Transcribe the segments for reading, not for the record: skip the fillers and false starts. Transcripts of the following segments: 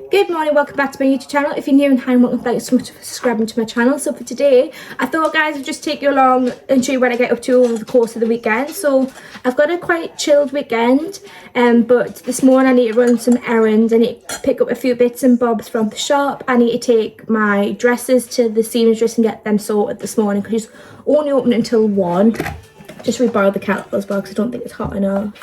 Good morning, welcome back to my YouTube channel. If you're new and hi, welcome, thanks so much for subscribing to my channel. So for today, I thought guys I'd just take you along and show you what I get up to over the course of the weekend. So I've got a quite chilled weekend, but this morning I need to run some errands. I need to pick up a few bits and bobs from the shop. I need to take my dresses to the seamstress and get them sorted this morning because it's only open until 1. Just reborrowed the kettle as well because I don't think it's hot enough.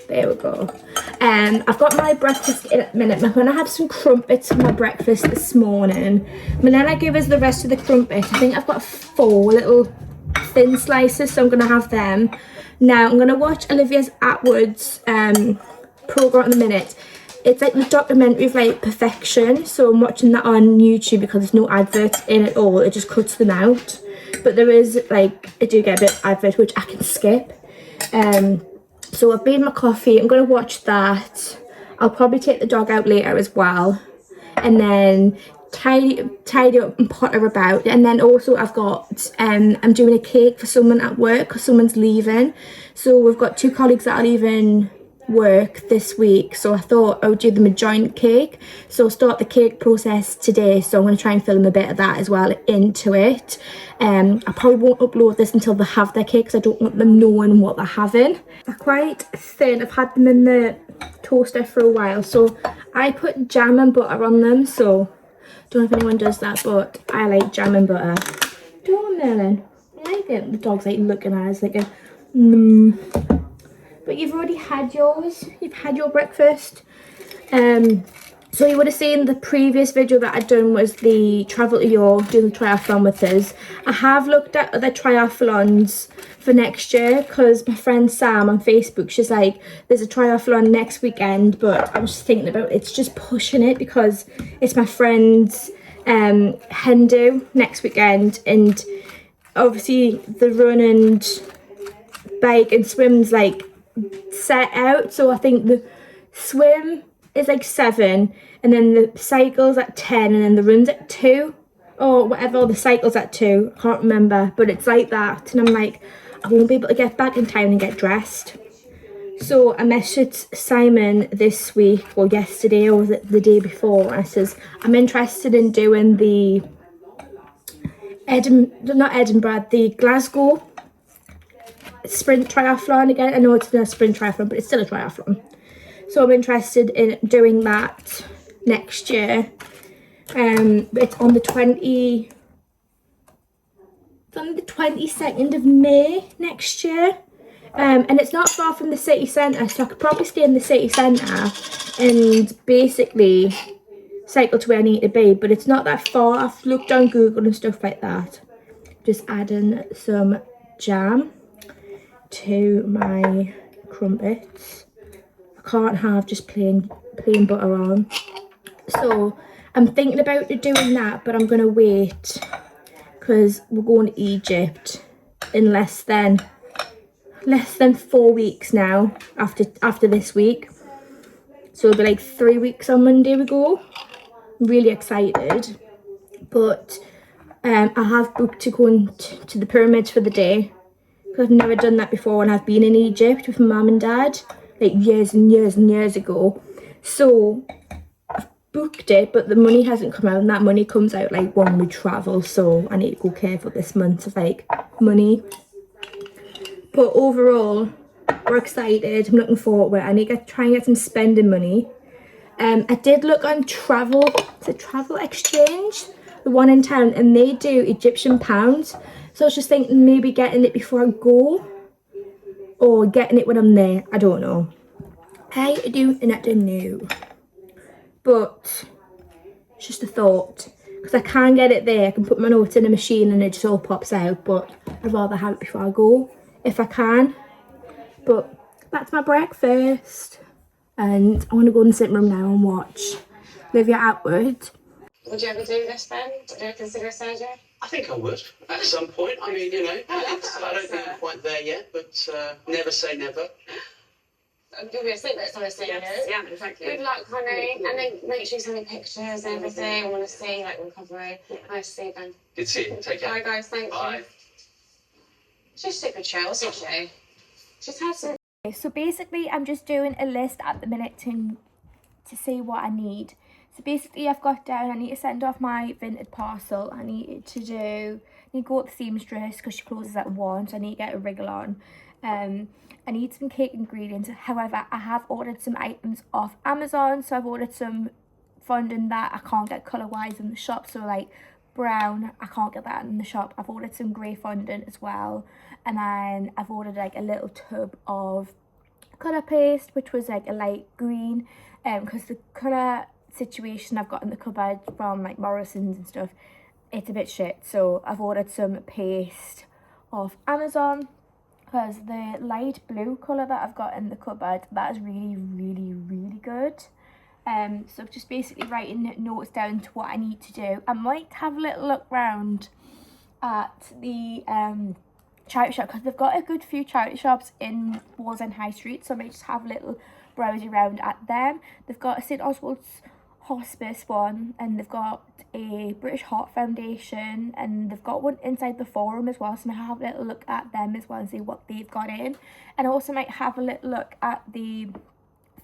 There we go. I've got my breakfast in a minute. I'm going to have some crumpets for my breakfast this morning. Milena gave us the rest of the crumpets. I think I've got 4 little thin slices, so I'm going to have them. Now, I'm going to watch Olivia Attwood's programme in a minute. It's like the documentary of like perfection. So I'm watching that on YouTube because there's no adverts in it all. It just cuts them out. But there is like, I do get a bit of advert which I can skip. So I've made my coffee. I'm going to watch that. I'll probably take the dog out later as well. And then tidy up and potter about. And then also I've got, I'm doing a cake for someone at work because someone's leaving. So we've got 2 colleagues that are leaving work this week. So I thought I would do them a joint cake. So I'll start the cake process today. So I'm going to try and film a bit of that as well into it. I probably won't upload this until they have their cake because I don't want them knowing what they're having. They're quite thin. I've had them in the toaster for a while. So I put jam and butter on them. So don't know if anyone does that, but I like jam and butter. Don't Merlin? I like it. The dog's like looking at us like a But you've already had yours. You've had your breakfast. So you would have seen the previous video that I'd done was the travel to York, doing the triathlon with us. I have looked at other triathlons for next year because my friend Sam on Facebook, she's like, there's a triathlon next weekend, but I was just thinking about it's just pushing it because it's my friend's hen do next weekend, and obviously the run and bike and swim's like set out. So I think the swim is like 7 and then the cycle's at 10 and then the run's at 2 or whatever, the cycle's at 2, I can't remember, but it's like that. And I'm like, I won't be able to get back in time and get dressed. So I messaged Simon this week or yesterday or was it the day before, and I says I'm interested in doing the the Glasgow sprint triathlon again. I know it's not a sprint triathlon, but it's still a triathlon. So I'm interested in doing that next year. It's on the 22nd of May next year. And it's not far from the city centre, so I could probably stay in the city centre and basically cycle to where I need to be. But it's not that far. I've looked on Google and stuff like that. Just adding some jam to my crumpets. I can't have just plain butter on. So I'm thinking about doing that, but I'm gonna wait because we're going to Egypt in less than 4 weeks now after this week. So it'll be like 3 weeks on Monday we go. I'm really excited. But I have booked to go to the pyramids for the day. Because I've never done that before when I've been in Egypt with my mum and dad, like years and years and years ago. So I've booked it, but the money hasn't come out, and that money comes out like when we travel. So I need to go careful this month of like money. But overall, we're excited. I'm looking forward to it. I need to try and get some spending money. I did look on Travel Exchange, the one in town, and they do Egyptian pounds. So I was just thinking maybe getting it before I go or getting it when I'm there. I don't know. I do not know. But it's just a thought. Because I can get it there. I can put my notes in a machine and it just all pops out. But I'd rather have it before I go if I can. But that's my breakfast. And I want to go in the sitting room now and watch Olivia Attwood. Would you ever do this then? Would you consider surgery? I think I would at some point. I mean, you know, I don't think I'm quite there yet, but never say never. You'll be asleep next time I see you. Yeah, exactly. Good luck, honey. And then make sure you send me pictures and everything. I want to see like recovery. Nice to see you, Ben. Good to see you. Take care. Bye, guys. Thank Bye. you. She's super chill, isn't she? She's had some. So basically I'm just doing a list at the minute to see what I need. So basically I've got down, I need to send off my Vinted parcel. I need to go to the seamstress because she closes at 1, so I need to get a wriggle on. I need some cake ingredients. However, I have ordered some items off Amazon, so I've ordered some fondant that I can't get colour wise in the shop, so like brown, I can't get that in the shop. I've ordered some grey fondant as well, and then I've ordered like a little tub of colour paste, which was like a light green, because the colour situation I've got in the cupboard from like Morrison's and stuff, it's a bit shit. So I've ordered some paste off Amazon, because the light blue colour that I've got in the cupboard, that is really, really, really good. So just basically writing notes down to what I need to do. I might have a little look round at the charity shop, because they've got a good few charity shops in Wallsend High Street, so I might just have a little browse around at them. They've got a St Oswald's Hospice one, and they've got a British Heart Foundation, and they've got one inside the Forum as well, so I might have a little look at them as well and see what they've got in. And I also might have a little look at the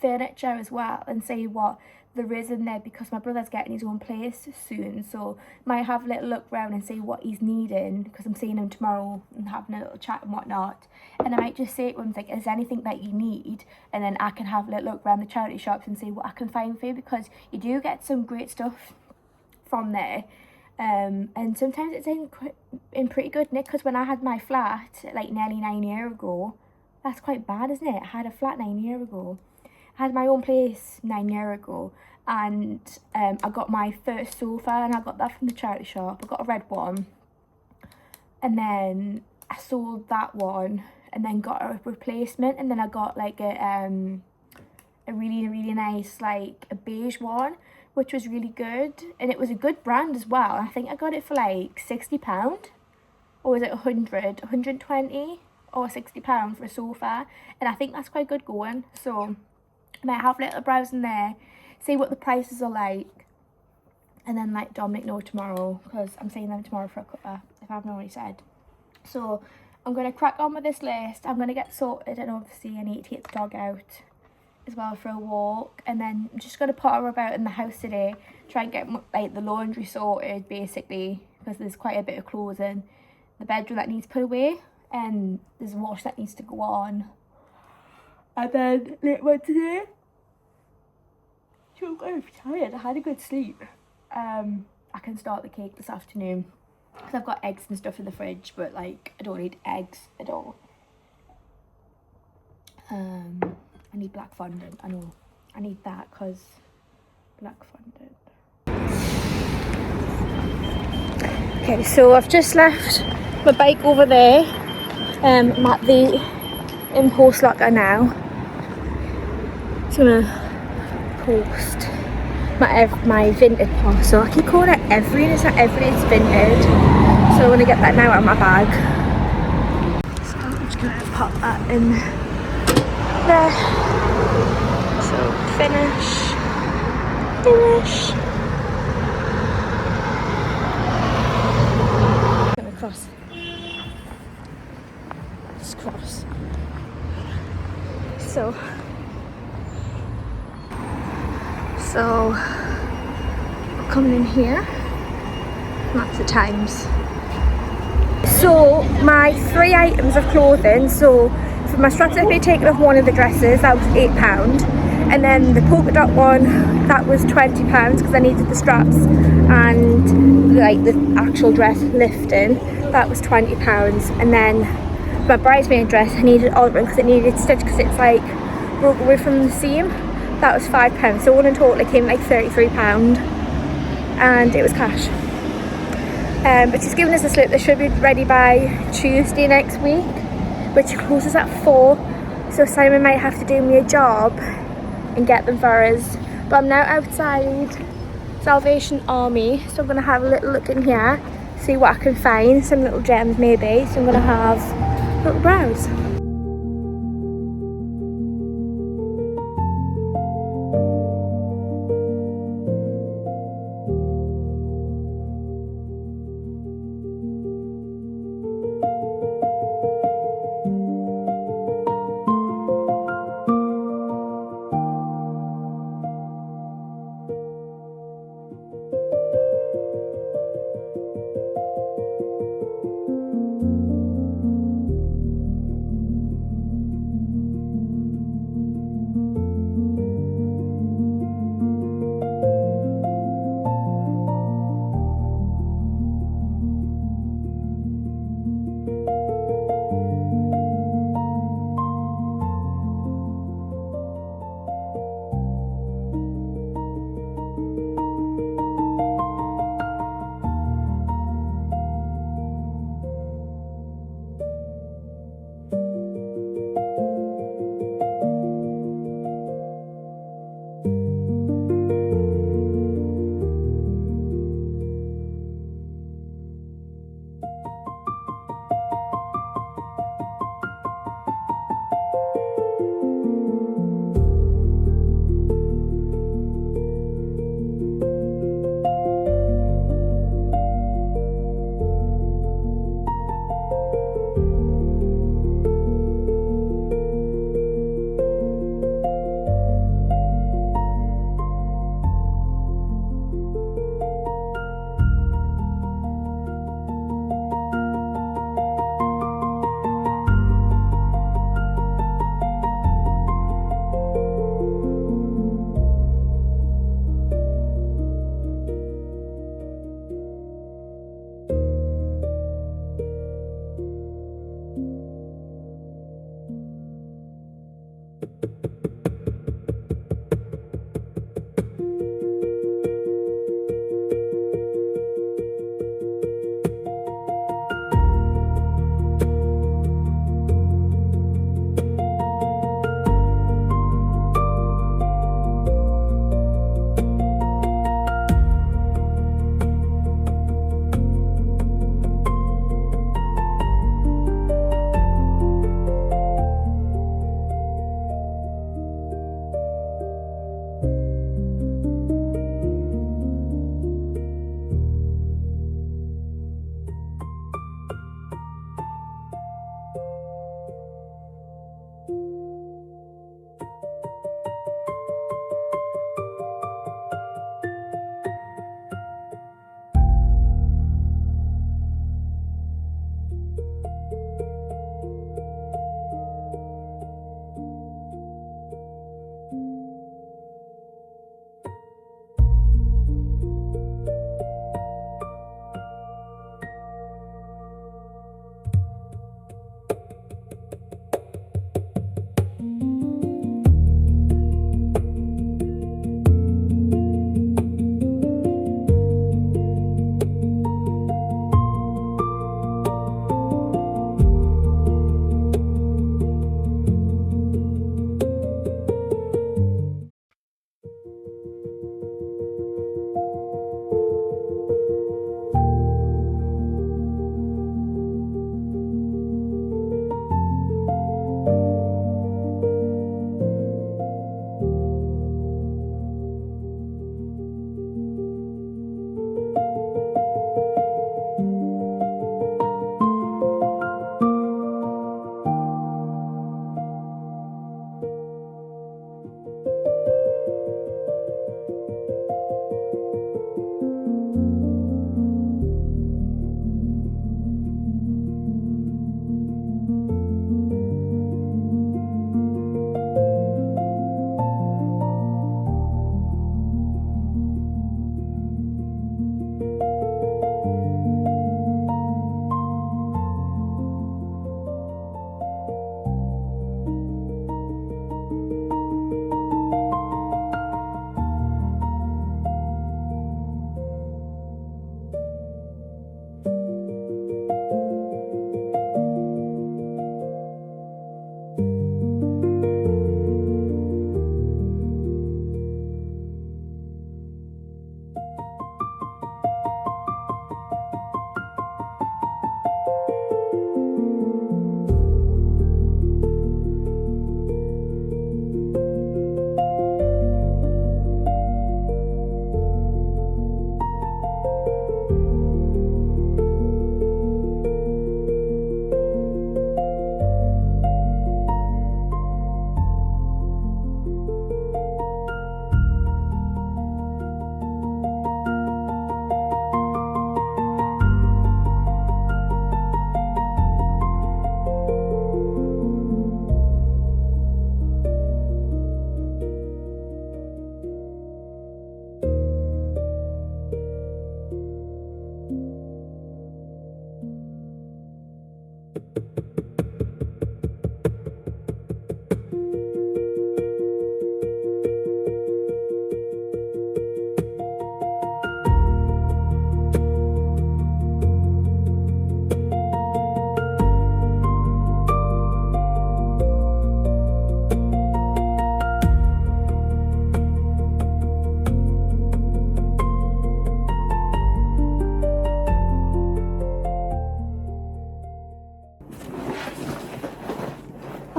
furniture as well and see what there is in there, because my brother's getting his own place soon, so might have a little look around and see what he's needing, because I'm seeing him tomorrow and having a little chat and whatnot. And I might just say to him, like, is there anything that you need? And then I can have a little look around the charity shops and see what I can find for you, because you do get some great stuff from there. And sometimes it's in pretty good nick, because when I had my flat like nearly 9 years ago, that's quite bad, isn't it? I had a flat 9 years ago. I had my own place 9 years ago, and I got my first sofa, and I got that from the charity shop. I got a red one, and then I sold that one, and then got a replacement, and then I got like a really, really nice, like a beige one, which was really good, and it was a good brand as well. I think I got it for like £60, or was it 120 or £60 for a sofa, and I think that's quite good going. So I might have a little browse in there, see what the prices are like, and then let Dominic know tomorrow, because I'm seeing them tomorrow for a cuppa, if I haven't already said. So I'm going to crack on with this list. I'm going to get sorted, and obviously I need to take the dog out as well for a walk, and then I'm just going to potter about in the house today, try and get like the laundry sorted basically, because there's quite a bit of clothes in the bedroom that needs put away, and there's a wash that needs to go on. And then later on today, I'm kind of tired. I had a good sleep. I can start the cake this afternoon, because I've got eggs and stuff in the fridge, but like I don't need eggs at all. I need black fondant. I know I need that, because black fondant. Okay, so I've just left my bike over there. I'm at the impulse locker now. Just gonna post my Vinted parcel. I keep calling it Every, it's not Every, it's Vinted. So I'm gonna get that now out of my bag. So I'm just gonna pop that in there. So finish. Gonna cross. Just cross. So we're coming in here. That's the times. So my 3 items of clothing. So for my straps, I've been taking off one of the dresses. That was £8, and then the polka dot one, that was £20, because I needed the straps and like the actual dress lifting. That was £20, and then my bridesmaid dress, I needed altering because it needed stitch, because it's like broke away from the seam. That was £5, so all in total it came like £33, and it was cash. But she's given us a slip that should be ready by Tuesday next week, which closes at 4, so Simon might have to do me a job and get them for us. But I'm now outside Salvation Army, so I'm going to have a little look in here, see what I can find, some little gems maybe, so I'm going to have a little browse.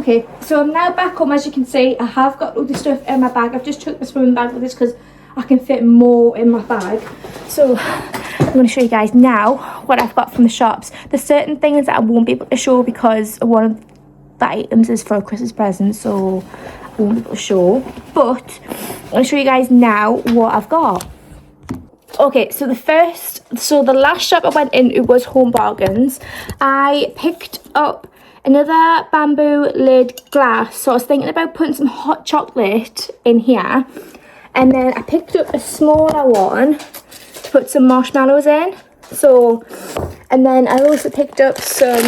Okay, so I'm now back home. As you can see, I have got all the stuff in my bag. I've just took my swimming bag with this because I can fit more in my bag. So I'm going to show you guys now what I've got from the shops. There's certain things that I won't be able to show because one of the items is for a Christmas present, so I won't be able to show. But I'm going to show you guys now what I've got. Okay, so the last shop I went into was Home Bargains. I picked up another bamboo lid glass, so I was thinking about putting some hot chocolate in here. And then I picked up a smaller one to put some marshmallows in. So, and then I also picked up some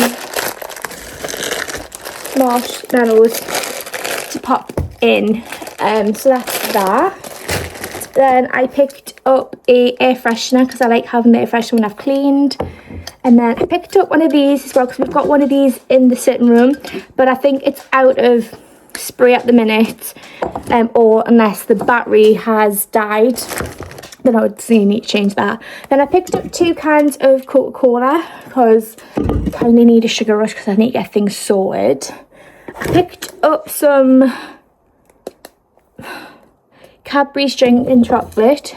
marshmallows to pop in. So that's that. Then I picked up a air freshener because I like having the air freshener when I've cleaned. And then I picked up one of these as well because we've got one of these in the sitting room, but I think it's out of spray at the minute, or unless the battery has died, then I would say need to change that. Then I picked up 2 cans of Coca-Cola because I kind of need a sugar rush because I need to get things sorted. I picked up some Cadbury's drinking chocolate,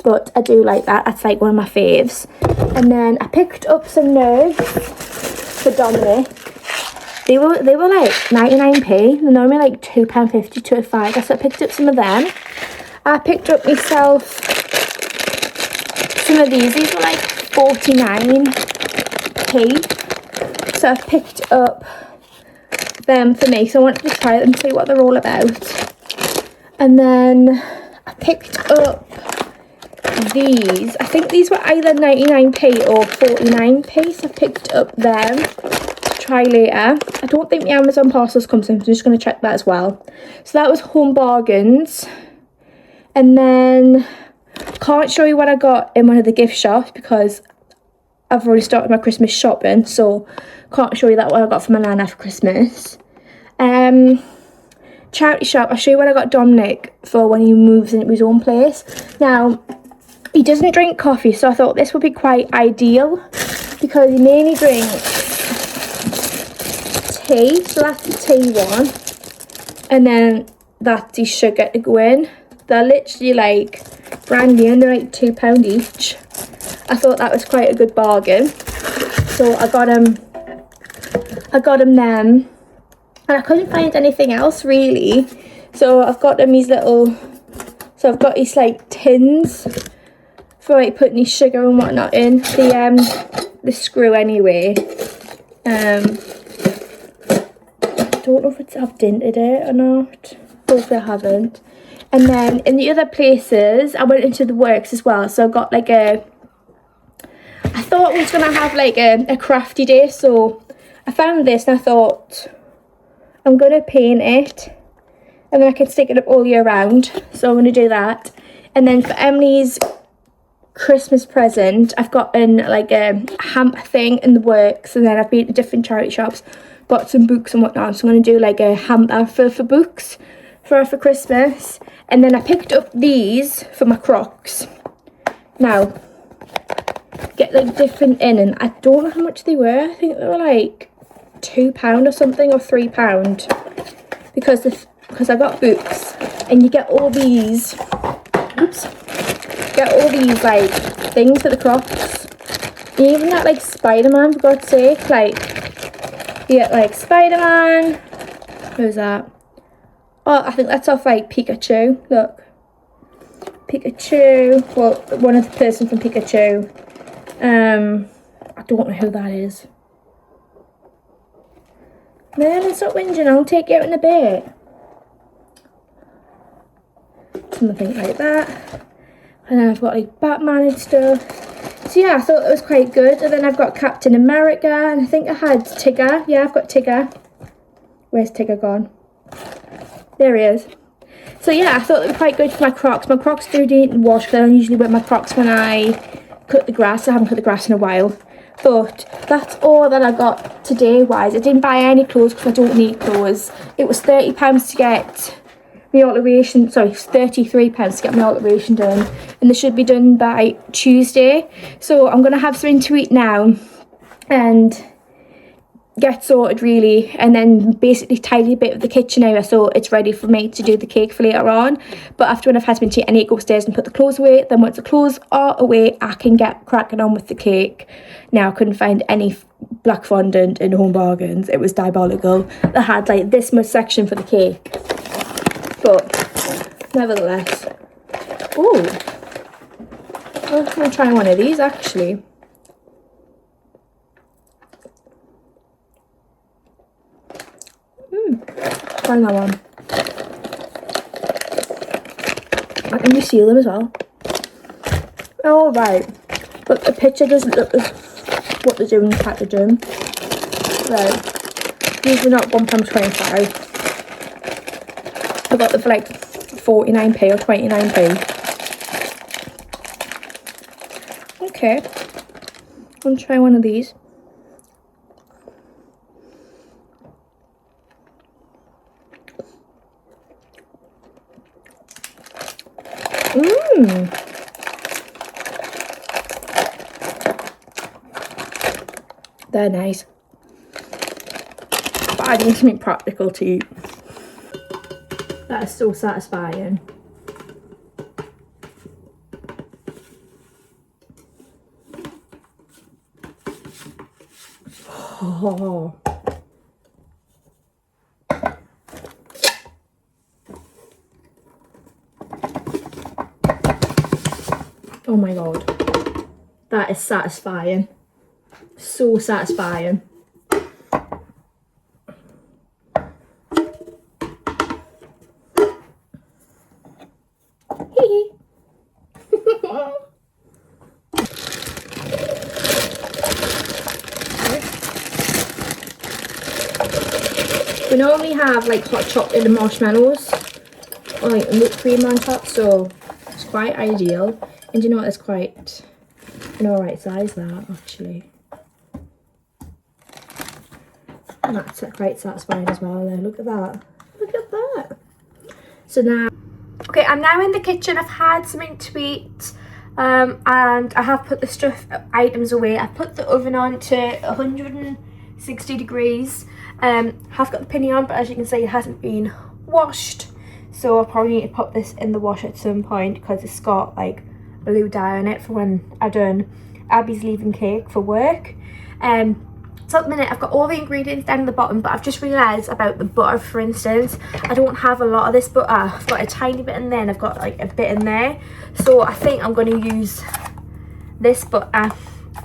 but I do like that. That's like one of my faves. And then I picked up some nerds for Dominic. They were like 99p. They're normally like £2.50 to a fiver. So I picked up some of them. I picked up myself some of these. These were like 49p. So I've picked up them for me. So I wanted to try them and see what they're all about. And then I picked up these. I think these were either 99p or 49p. So I picked up them to try later. I don't think the Amazon parcels come soon, so I'm just going to check that as well. So that was Home Bargains. And then can't show you what I got in one of the gift shops because I've already started my Christmas shopping, so can't show you that what I got for my nana for Christmas. Charity shop, I'll show you what I got Dominic for when he moves into his own place. Now, he doesn't drink coffee, so I thought this would be quite ideal because he mainly drinks tea, so that's the tea one, and then that's his sugar to go in. They're literally like brand new and they're like £2 each. I thought that was quite a good bargain, so I got him them. And I couldn't find anything else really, so I've got them these little, so I've got these like tins for like putting his sugar and whatnot in, the screw anyway. I don't know if I've dented it or not, hopefully I haven't. And then in the other places I went into the works as well, so I got like I thought we was going to have like a crafty day, so I found this and I thought I'm going to paint it and then I can stick it up all year round. So I'm going to do that. And then for Emily's Christmas present, I've gotten like a hamper thing in the works, and then I've been to different charity shops, got some books and whatnot. So I'm going to do like a hamper for books for her for Christmas. And then I picked up these for my Crocs. Now, get like different in, and I don't know how much they were. I think they were like £2 or something, or £3, because I got books, and you get all these like things for the Crocs. You even got like Spider-Man, for God's sake. Like you get like Spider-Man. Who's that? Oh, I think that's off like Pikachu. Look, Pikachu. Well, one of the person from Pikachu. I don't know who that is. No, stop whinging, I'll take you out in a bit. Something like that. And then I've got like Batman and stuff. So yeah, I thought it was quite good. And then I've got Captain America, and I think I had Tigger. Yeah, I've got Tigger. Where's Tigger gone? There he is. So yeah, I thought it was quite good for my Crocs. My Crocs do need to wash because I don't usually wear my Crocs when I cut the grass. I haven't cut the grass in a while. But that's all that I got today wise. I didn't buy any clothes because I don't need clothes. It was £30 to get my alteration, sorry, £33 to get my alteration done. And this should be done by Tuesday. So I'm going to have something to eat now and get sorted really, and then basically tidy a bit of the kitchen area so it's ready for me to do the cake for later on. But after when I've had my tea, I need to go upstairs and put the clothes away. Then once the clothes are away, I can get cracking on with the cake. Now I couldn't find any black fondant in Home Bargains. It was diabolical. They had like this much section for the cake, but nevertheless. Oh, I'm gonna try one of these actually. Try that one. And you seal them as well. Oh, right. But the picture doesn't look as what they're doing in the packaging. Right. These are not £1.25. I got them for like 49p or 29p. Okay. I'm going to try one of these. They're nice. But I need something practical to eat. That is so satisfying. Oh. Oh my god, that is satisfying. So satisfying. We normally have like hot chocolate and marshmallows or like whipped cream on top, so it's quite ideal. And you know what, it's quite an alright size that actually. And that's quite satisfying as well though. Look at that. Look at that. So now, okay, I'm now in the kitchen. I've had something to eat. And I have put the stuff items away. I've put the oven on to 160 degrees. Have got the pinny on, but as you can see it hasn't been washed. So I'll probably need to pop this in the wash at some point because it's got like blue dye on it for when I done Abby's leaving cake for work. So at the minute I've got all the ingredients down at the bottom, but I've just realised about the butter, for instance. I don't have a lot of this butter. I've got a tiny bit in there and I've got like a bit in there. So I think I'm going to use this butter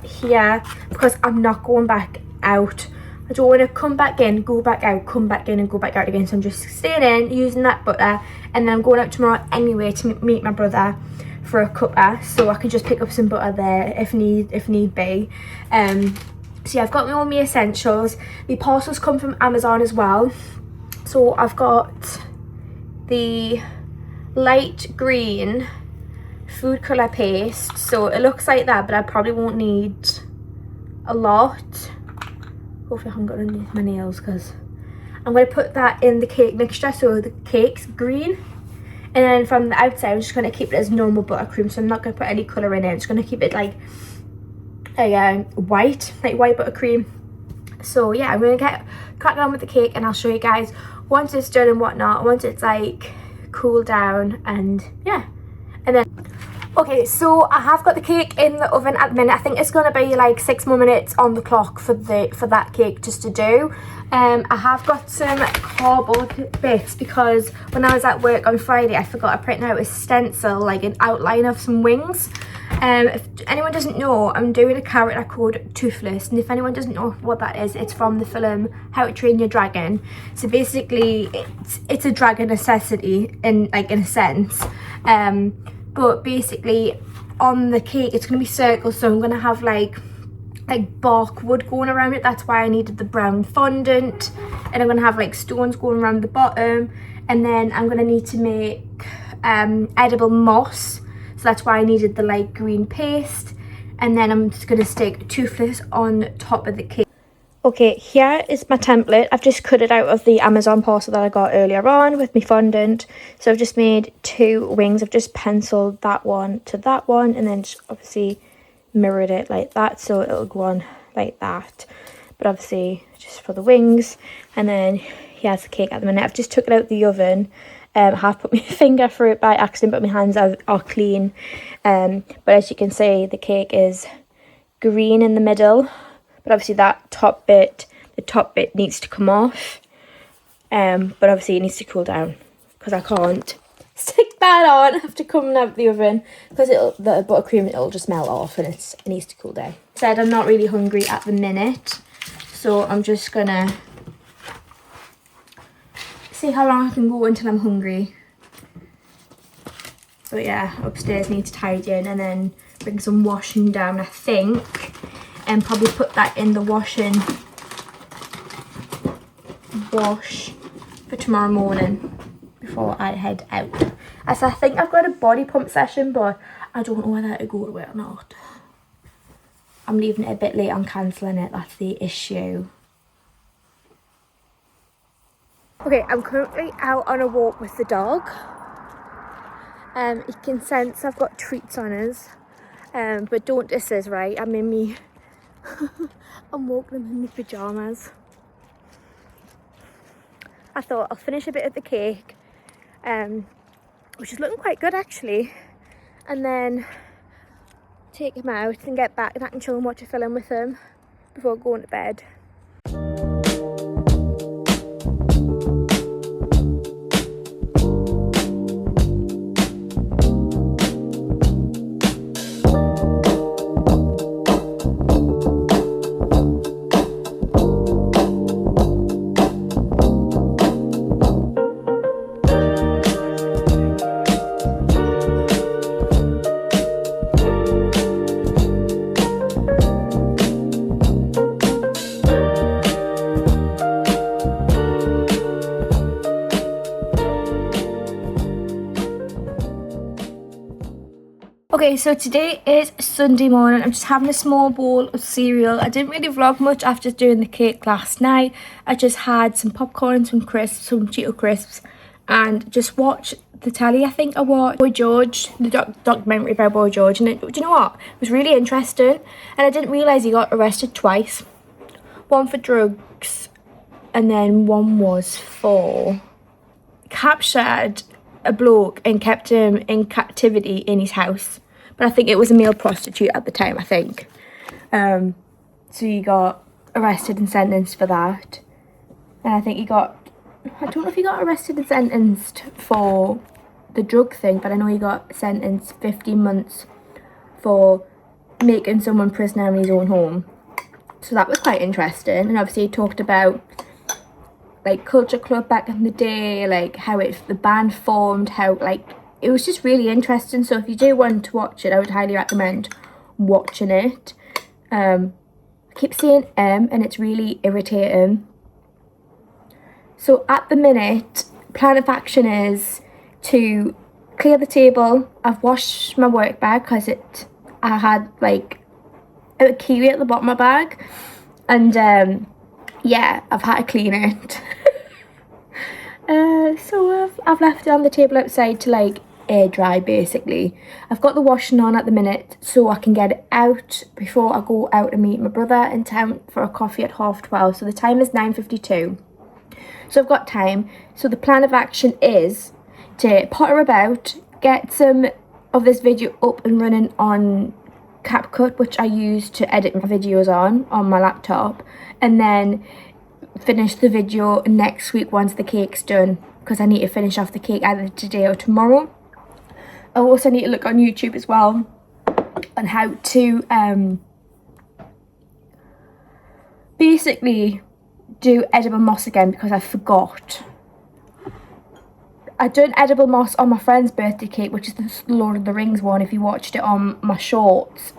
here because I'm not going back out. I don't want to come back in, go back out, come back in and go back out again. So I'm just staying in, using that butter, and then I'm going out tomorrow anyway to meet my brother for a cuppa, so I can just pick up some butter there if need be. So yeah, I've got all my essentials. My parcels come from Amazon as well. So I've got the light green food colour paste. So it looks like that, but I probably won't need a lot. Hopefully I haven't got underneath my nails because I'm going to put that in the cake mixture so the cake's green. And then from the outside, I'm just going to keep it as normal buttercream. So I'm not going to put any colour in it. I'm just going to keep it like white buttercream. So yeah, I'm going to get cracking on with the cake and I'll show you guys once it's done and whatnot. Once it's like cooled down and yeah. And then, okay, so I have got the cake in the oven at the minute. I think it's going to be like 6 more minutes on the clock for that cake just to do. I have got some cardboard bits because when I was at work on Friday, I forgot to print out a stencil, like an outline of some wings. If anyone doesn't know, I'm doing a character called Toothless, and if anyone doesn't know what that is, it's from the film How to Train Your Dragon. So basically, it's a dragon necessity in a sense. But basically, on the cake, it's going to be circles, so I'm going to have like bark wood going around it. That's why I needed the brown fondant, and I'm going to have like stones going around the bottom, and then I'm going to need to make edible moss. So that's why I needed the light green paste, and then I'm just going to stick Toothless on top of the cake. Okay, here is my template. I've just cut it out of the Amazon parcel that I got earlier on with my fondant. So I've just made 2 wings. I've just penciled that one to that one and then just obviously mirrored it like that, so it'll go on like that. but obviously just for the wings. And then he has the cake at the minute. I've just took it out the oven. I have put my finger through it by accident, but my hands are clean. But as you can see, the cake is green in the middle, but obviously that top bit, the top bit needs to come off. But obviously it needs to cool down, because I can't stick that on after coming out of the oven, because the buttercream, it'll just melt off, and it needs to cool down. Said I'm not really hungry at the minute, so I'm just gonna see how long I can go until I'm hungry. But yeah, upstairs needs tidying, and then bring some washing down, I think, and probably put that in the wash for tomorrow morning before I head out. As I think I've got a body pump session, but I don't know whether to go to it or not. I'm leaving it a bit late on cancelling it, that's the issue. Okay, I'm currently out on a walk with the dog. You can sense I've got treats on us, but don't diss us, right? I'm in me. I'm walking in my pyjamas. I thought I'll finish a bit of the cake, which is looking quite good actually, and then take him out and get back, and I can chill and watch a film with him before going to bed. Okay, so today is Sunday morning. I'm just having a small bowl of cereal. I didn't really vlog much after doing the cake last night. I just had some popcorn, some crisps, some Cheeto crisps, and just watched the telly. I think I watched Boy George, the documentary about Boy George, and do you know what? It was really interesting, and I didn't realise he got arrested twice. One for drugs, and then one was for captured a bloke and kept him in captivity in his house. But I think it was a male prostitute at the time, I think. So he got arrested and sentenced for that. And I think I don't know if he got arrested and sentenced for the drug thing, but I know he got sentenced 15 months for making someone prisoner in his own home. So that was quite interesting. And obviously he talked about like Culture Club back in the day, like how the band formed, how like it was just really interesting. So if you do want to watch it, I would highly recommend watching it. I keep saying and it's really irritating. So at the minute, plan of action is to clear the table. I've washed my work bag because I had like a kiwi at the bottom of my bag, and yeah, I've had to clean it. So I've left it on the table outside to like air dry basically. I've got the washing on at the minute so I can get it out before I go out and meet my brother in town for a coffee at 12:30. So the time is 9:52. So I've got time. So the plan of action is to potter about, get some of this video up and running on CapCut, which I use to edit my videos on my laptop, and then finish the video next week once the cake's done, because I need to finish off the cake either today or tomorrow. I also need to look on YouTube as well on how to basically do edible moss again, because I forgot. I done edible moss on my friend's birthday cake, which is the Lord of the Rings one, if you watched it on my shorts.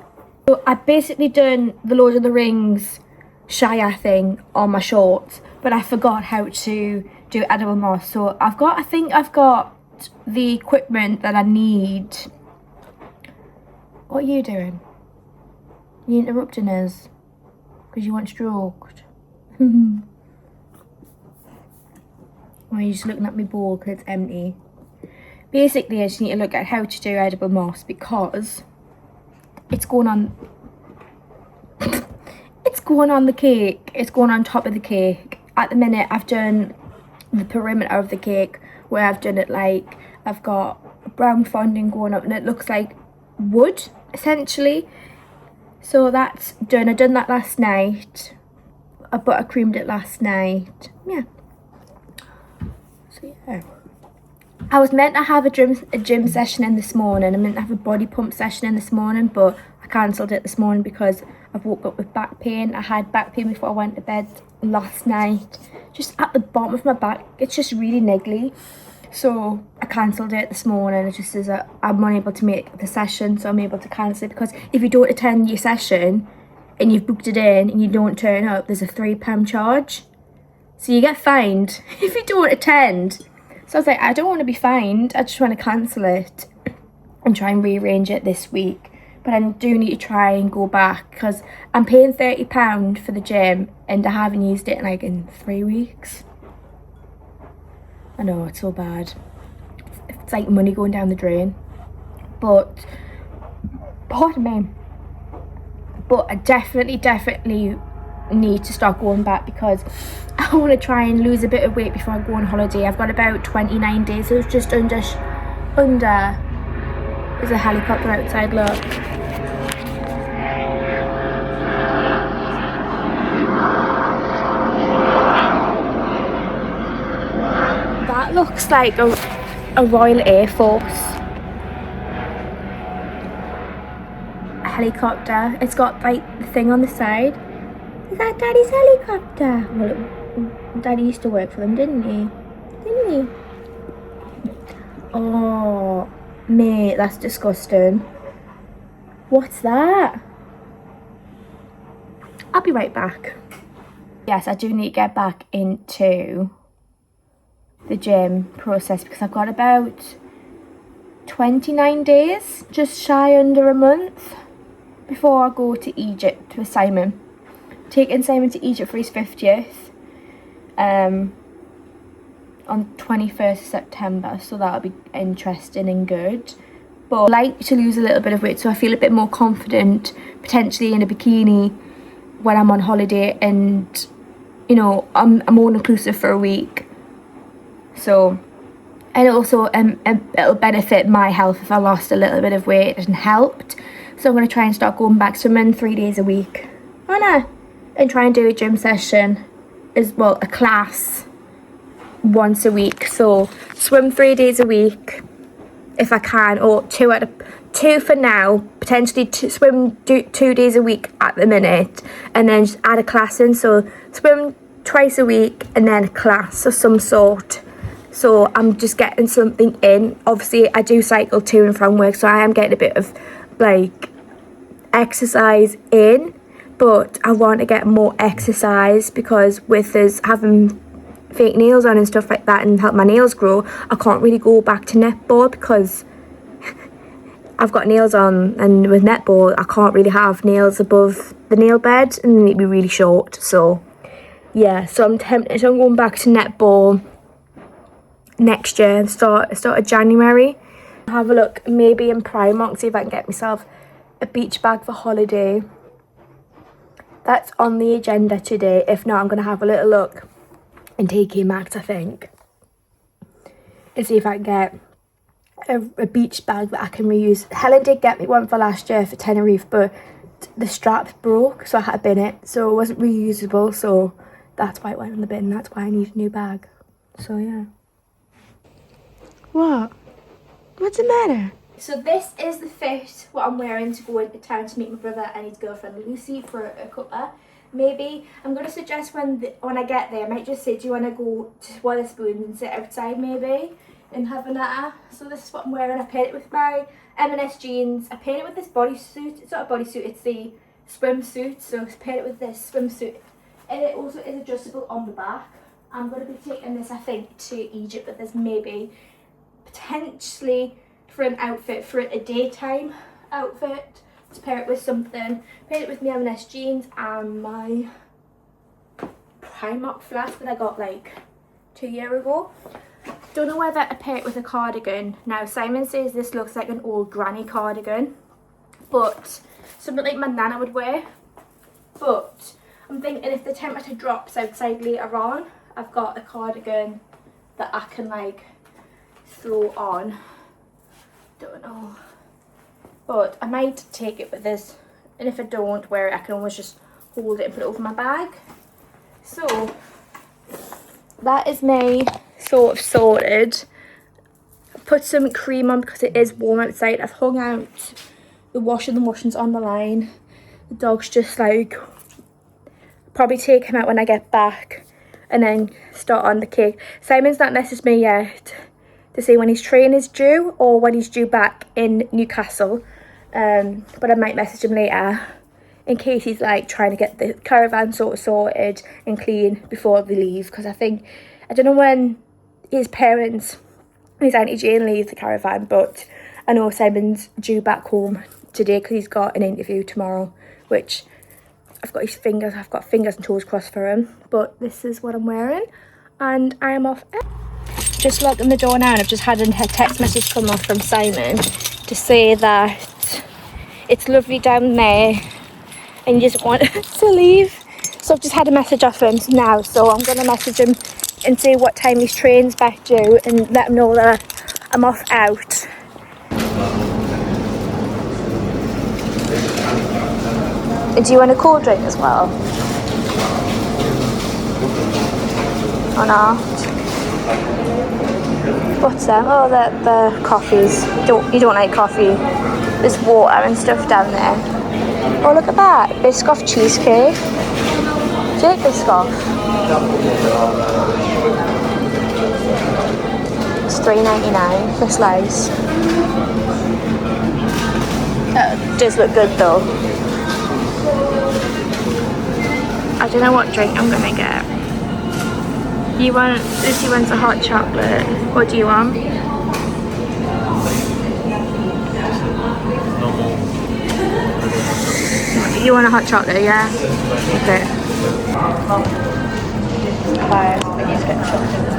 So I basically done the Lord of the Rings Shire thing on my shorts, but I forgot how to do edible moss. So I think I've got the equipment that I need. What are you doing? You interrupting us because you want stroked? Or are you just looking at my bowl because it's empty? Basically, I just need to look at how to do edible moss because it's going on going on the cake. It's going on top of the cake. At the minute, I've done the perimeter of the cake, where I've done it like, I've got brown fondant going up and it looks like wood, essentially. So that's done. I done that last night. I buttercreamed it last night. Yeah. So yeah. I was meant to have a gym session in this morning. I meant to have a body pump session in this morning, but I cancelled it this morning because I've woke up with back pain. I had back pain before I went to bed last night. Just at the bottom of my back. It's just really niggly. So I cancelled it this morning. It just says that I'm unable to make the session, so I'm able to cancel it, because if you don't attend your session and you've booked it in and you don't turn up, there's a £3 charge. So you get fined if you don't attend. So I was like, I don't want to be fined. I just want to cancel it and try and rearrange it this week. But I do need to try and go back, because I'm paying £30 for the gym and I haven't used it in 3 weeks. I know, it's so bad. It's like money going down the drain. But, pardon me. But I definitely need to start going back, because I want to try and lose a bit of weight before I go on holiday. I've got about 29 days, so it's just under. There's a helicopter outside, look. That looks like a Royal Air Force helicopter. It's got like the thing on the side. Is that Daddy's helicopter? Well, Daddy used to work for them, didn't he? Oh, mate, that's disgusting. What's that? I'll be right back. Yes, I do need to get back into the gym process, because I've got about 29 days, just shy under a month, before I go to Egypt with Simon. Taking Simon to Egypt for his 50th on 21st of September, so that'll be interesting and good. But I like to lose a little bit of weight, so I feel a bit more confident potentially in a bikini when I'm on holiday, and you know, I'm all inclusive for a week. So, and also it'll benefit my health if I lost a little bit of weight and helped. So I'm going to try and start going back swimming 3 days a week. And try and do a gym session as well, a class once a week. So swim 3 days a week if I can, or two for now, potentially swim 2 days a week at the minute, and then just add a class in. So swim twice a week and then a class of some sort. So I'm just getting something in. Obviously I do cycle to and from work, so I am getting a bit of like exercise in, but I want to get more exercise, because with us having fake nails on and stuff like that and help my nails grow, I can't really go back to netball because I've got nails on, and with netball I can't really have nails above the nail bed and they need to be really short. So yeah, so I'm tempted. So I'm going back to netball next year and start of January. Have a look maybe in Primark, see if I can get myself a beach bag for holiday. That's on the agenda today. If not, I'm going to have a little look in TK Maxx, I think, and see if I can get a beach bag that I can reuse. Helen did get me one for last year for Tenerife, but the straps broke, so I had to bin it, so it wasn't reusable, so that's why it went in the bin. That's why I need a new bag. So yeah. What? What's the matter? So this is the fit what I'm wearing to go into town to meet my brother and his girlfriend Lucy for a cuppa. Maybe I'm going to suggest when I get there, I might just say, do you want to go to Wetherspoons and sit outside maybe and have a natter? So this is what I'm wearing. I paired it with my M&S jeans. I paired it with this bodysuit. It's not a bodysuit, it's the swimsuit. So I paired it with this swimsuit. And it also is adjustable on the back. I'm going to be taking this, I think, to Egypt, but there's maybe potentially for an outfit, for a daytime outfit, to pair it with something. Pair it with my M&S jeans and my Primark flat that I got like 2 years ago. Don't know whether I pair it with a cardigan. Now Simon says this looks like an old granny cardigan, but something like my nana would wear. But I'm thinking if the temperature drops outside later on, I've got a cardigan that I can like throw on. Don't know. But I might take it with this, and if I don't wear it, I can always just hold it and put it over my bag. So that is me sort of sorted. I put some cream on because it is warm outside. I've hung out the washing's on the line. The dog's just like, probably take him out when I get back and then start on the cake. Simon's not messaged me yet to say when his train is due or when he's due back in Newcastle. But I might message him later in case he's like trying to get the caravan sort of sorted and clean before they leave, because I don't know when his parents and his Auntie Jane leave the caravan, but I know Simon's due back home today because he's got an interview tomorrow, which I've got fingers and toes crossed for him. But this is what I'm wearing and I am off. Just locking the door now, and I've just had a text message come off from Simon to say that it's lovely down there and he doesn't want to leave. So I've just had a message off him now, so I'm going to message him and see what time his train's back due and let him know that I'm off out. Do you want a cold drink as well? Or not? What's that? Oh, the coffees. You don't like coffee. There's water and stuff down there. Oh, look at that. Biscoff cheesecake. Do you like Biscoff? It's $3.99 per slice. It does look good though. I don't know what drink I'm gonna get. Lucy wants a hot chocolate. What do you want? You want a hot chocolate, yeah? Okay. Alright, I need to get chocolate.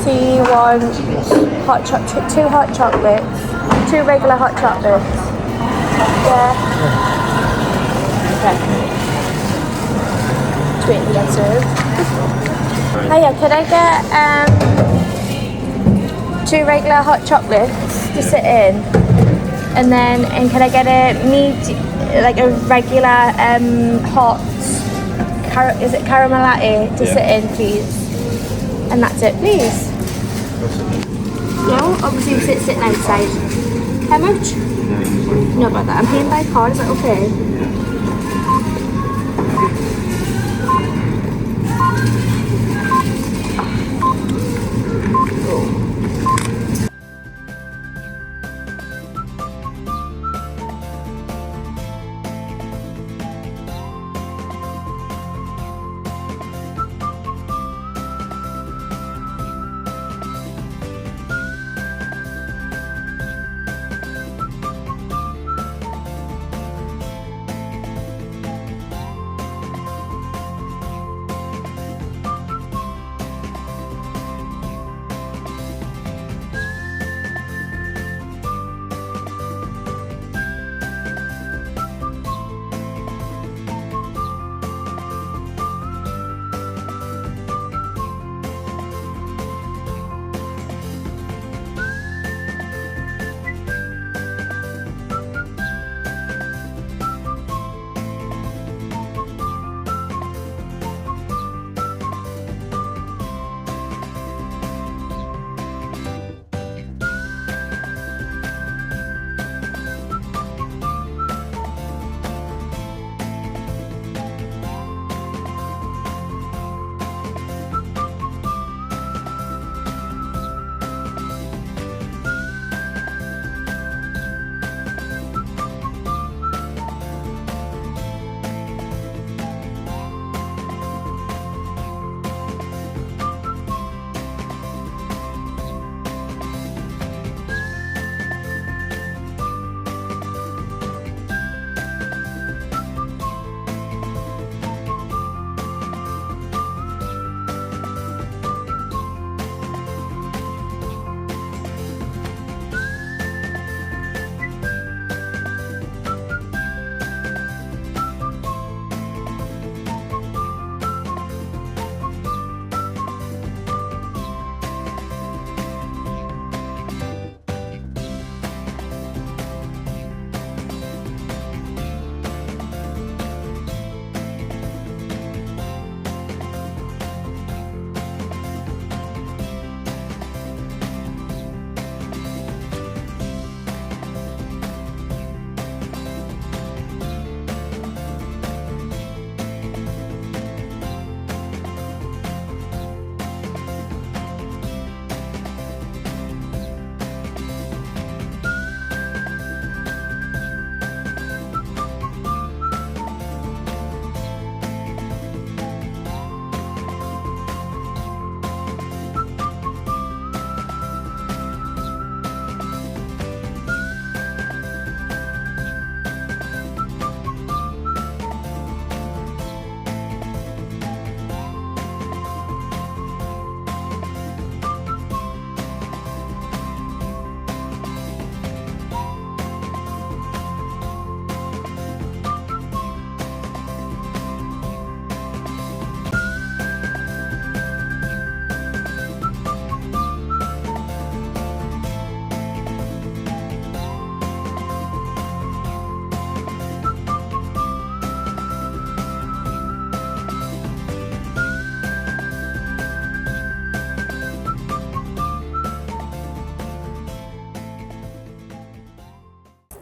So you want two hot chocolates, 2 regular hot chocolates. Yeah. Okay. Just waiting to get served. Hiya, could I get 2 regular hot chocolates to sit in? And can I get a regular hot caramel latte to sit in, please? And that's it, please. No, obviously we're sitting outside. How much? No, about that. I'm paying by card. Is that okay?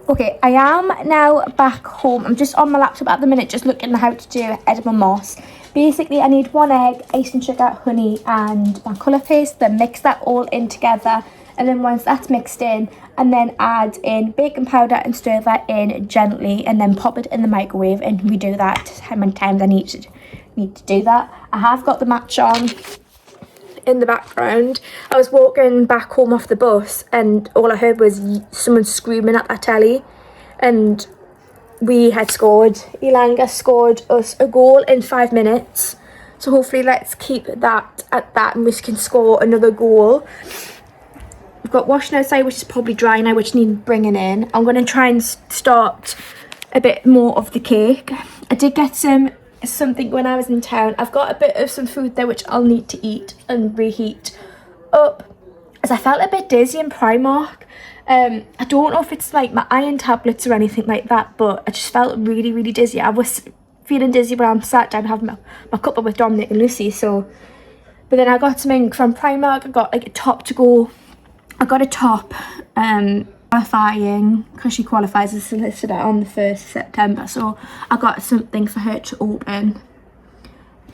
Okay, I am now back home. I'm just on my laptop at the minute, just looking at how to do edible moss. Basically, I need 1 egg, icing sugar, honey, and my colour paste. Then mix that all in together. And then once that's mixed in, and then add in baking powder and stir that in gently, and then pop it in the microwave and redo that how many times I need to do that. I have got the match on in the background. I was walking back home off the bus and all I heard was someone screaming at that telly, and we had scored. Ilanga scored us a goal in 5 minutes, so hopefully let's keep that at that and we can score another goal. We've got washing outside, which is probably dry now, which needs bringing in. I'm going to try and start a bit more of the cake. I did get something when I was in town. I've got a bit of some food there which I'll need to eat and reheat up, as I felt a bit dizzy in Primark. I don't know if it's like my iron tablets or anything like that, but I just felt really, really dizzy. I was feeling dizzy when I'm sat down having my cuppa with Dominic and Lucy. So, but then I got something from Primark. I got like a top to go. I got a top qualifying, because she qualifies as a solicitor on the 1st of September. So I got something for her to open.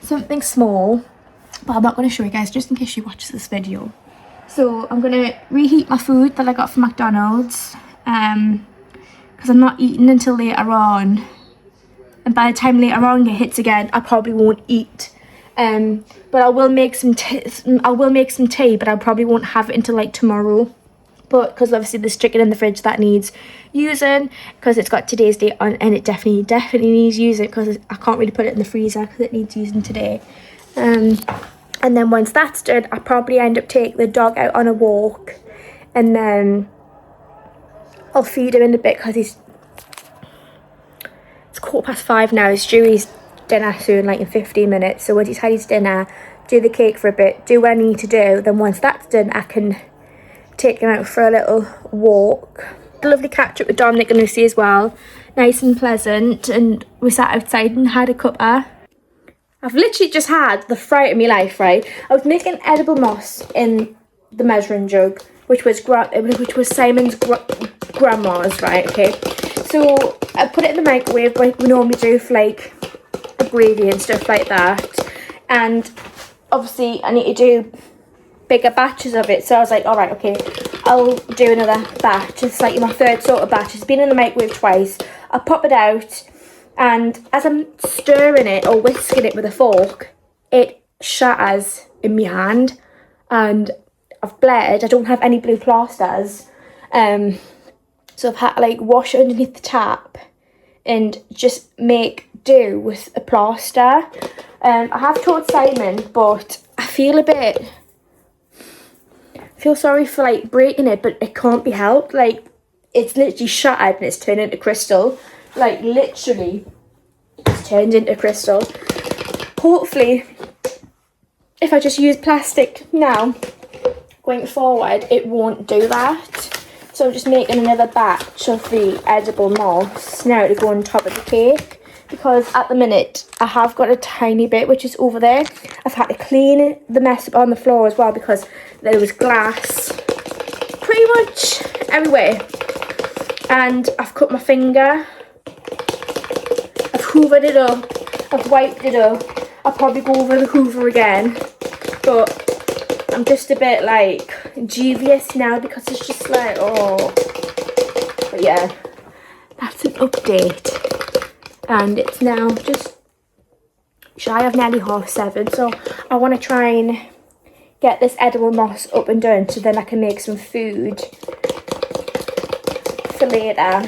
Something small, but I'm not going to show you guys just in case she watches this video. So I'm going to reheat my food that I got from McDonald's, because I'm not eating until later on. And by the time later on it hits again, I probably won't eat. But I will make some tea, but I probably won't have it until like tomorrow. But because obviously there's chicken in the fridge that needs using, because it's got today's date on, and it definitely needs using, because I can't really put it in the freezer because it needs using today. And then once that's done, I probably end up taking the dog out on a walk, and then I'll feed him in a bit because it's 5:15 now. It's Dewey's dinner soon, like in 15 minutes. So once he's had his dinner, do the cake for a bit, do what I need to do. Then once that's done, I can take him out for a little walk. A lovely catch up with Dominic and Lucy as well. Nice and pleasant. And we sat outside and had a cuppa. I've literally just had the fright of my life, right? I was making edible moss in the measuring jug, which was Simon's grandma's, right? Okay. So I put it in the microwave like we normally do for like a gravy and stuff like that. And obviously I need to do bigger batches of it, so I was like, all right, okay, I'll do another batch. It's like my 3rd sort of batch. It's been in the microwave twice. I'll pop it out, and as I'm stirring it or whisking it with a fork, it shatters in my hand, and I've bled. I don't have any blue plasters, so I've had to like wash it underneath the tap and just make do with a plaster. I have told Simon, but I feel sorry for like breaking it, but it can't be helped. Like, it's literally shattered and it's turned into crystal. Like, literally it's turned into crystal. Hopefully if I just use plastic now going forward, it won't do that. So I'm just making another batch of the edible moss now to go on top of the cake, because at the minute I have got a tiny bit which is over there. I've had to clean the mess up on the floor as well, because there was glass pretty much everywhere, and I've cut my finger. I've hoovered it up, I've wiped it up. I'll probably go over the hoover again, but I'm just a bit like dubious now, because it's just like, oh. But yeah, that's an update. And it's now just shy of nearly 7:30, so I want to try and get this edible moss up and done, so then I can make some food for later,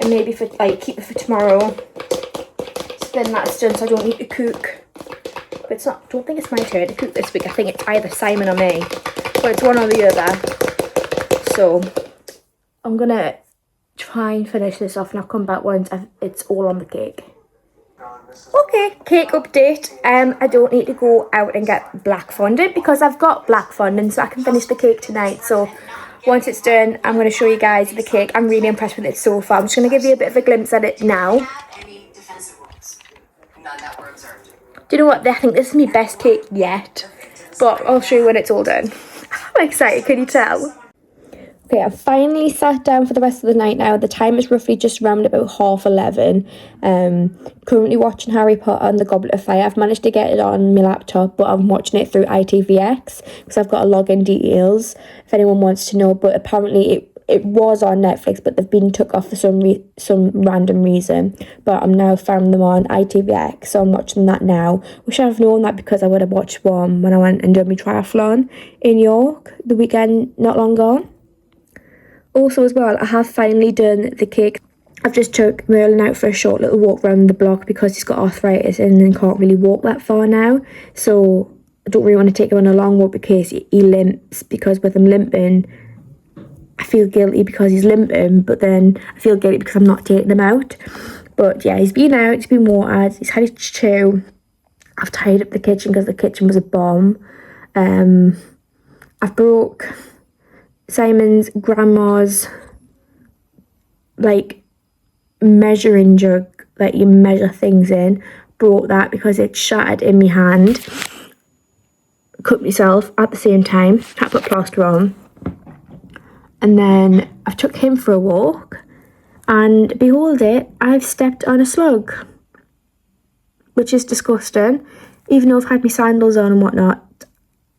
and maybe for like keep it for tomorrow. So then that's done, so I don't need to cook. But it's not. I don't think it's my turn to cook this week. I think it's either Simon or me, but it's one or the other. So I'm gonna try and finish this off, and I'll come back once it's all on the cake. Okay, cake update. I don't need to go out and get black fondant, because I've got black fondant, so I can finish the cake tonight. So once it's done, I'm going to show you guys the cake. I'm really impressed with it so far. I'm just going to give you a bit of a glimpse at it now. Do you know what? I think this is my best cake yet, but I'll show you when it's all done. I'm excited, can you tell? Okay, I've finally sat down for the rest of the night now. The time is roughly just around about 11:30. Currently watching Harry Potter and the Goblet of Fire. I've managed to get it on my laptop, but I'm watching it through ITVX because I've got a login details if anyone wants to know. But apparently it was on Netflix, but they've been took off for some random reason. But I'm now found them on ITVX, so I'm watching that now. Wish I'd have known that because I would have watched one when I went and did my triathlon in York the weekend not long gone. Also as well, I have finally done the cake. I've just took Merlin out for a short little walk around the block because he's got arthritis and can't really walk that far now. So I don't really want to take him on a long walk because he limps, because with him limping, I feel guilty because he's limping, but then I feel guilty because I'm not taking him out. But yeah, he's been out, he's been watered, he's had his chew. I've tidied up the kitchen because the kitchen was a bomb. I've broke Simon's grandma's like measuring jug that you measure things in. Broke that because it shattered in my hand. Cut myself at the same time, had to put plaster on. And then I've took him for a walk, and behold it, I've stepped on a slug, which is disgusting. Even though I've had my sandals on and whatnot,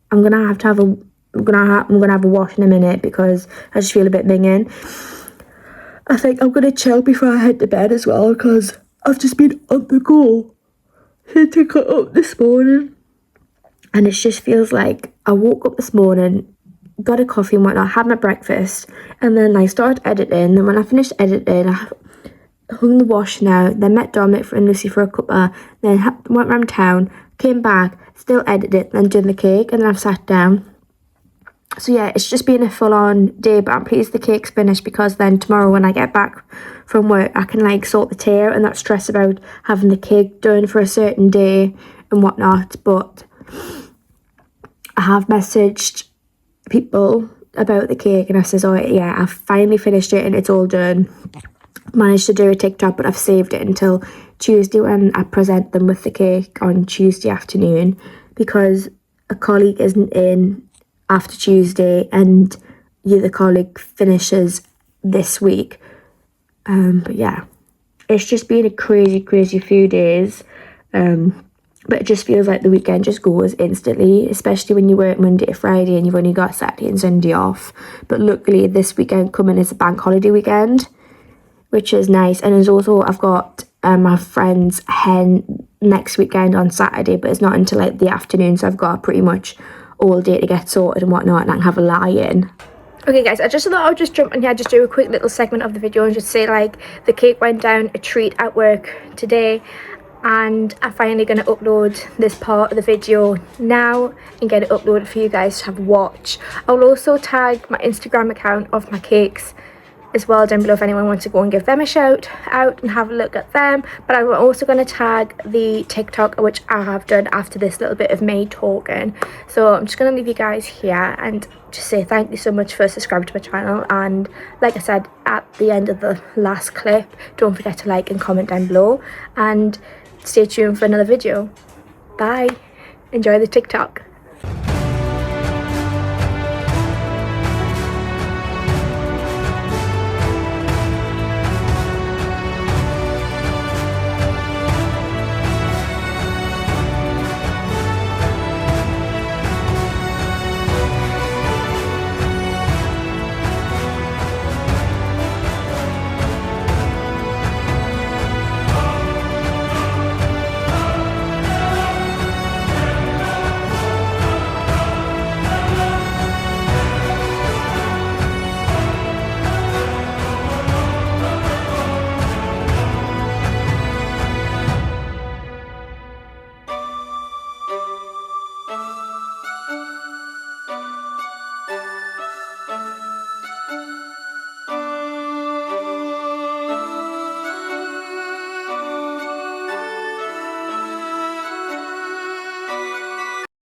I'm gonna have a wash in a minute because I just feel a bit minging. I think I'm gonna chill before I head to bed as well because I've just been on the go since I got up this morning, and it just feels like I woke up this morning, got a coffee and whatnot, had my breakfast, and then I started editing. And when I finished editing, I hung the washing out, then met Dominic and Lucy for a cuppa, then went round town, came back, still edited, then done the cake, and then I've sat down. So yeah, it's just been a full-on day, but I'm pleased the cake's finished because then tomorrow when I get back from work, I can like sort the tea out and not stress about having the cake done for a certain day and whatnot. But I have messaged people about the cake and I says, oh yeah, I've finally finished it and it's all done. Managed to do a TikTok, but I've saved it until Tuesday when I present them with the cake on Tuesday afternoon because a colleague isn't in after Tuesday and the other colleague finishes this week. But yeah, it's just been a crazy few days. But it just feels like the weekend just goes instantly, especially when you work Monday to Friday and you've only got Saturday and Sunday off. But luckily this weekend coming is a bank holiday weekend, which is nice. And there's also, I've got my friend's hen next weekend on Saturday, but it's not until like the afternoon, so I've got pretty much all day to get sorted and whatnot, and I can have a lie in. Okay guys, I just thought I'd just jump in here, just do a quick little segment of the video and just say like the cake went down a treat at work today, and I'm finally going to upload this part of the video now and get it uploaded for you guys to have a watch. I'll also tag my Instagram account of my cakes as well down below if anyone wants to go and give them a shout out and have a look at them. But I'm also going to tag the TikTok, which I have done after this little bit of me talking. So I'm just going to leave you guys here and just say thank you so much for subscribing to my channel. And like I said at the end of the last clip, don't forget to like and comment down below and stay tuned for another video. Bye. Enjoy the TikTok.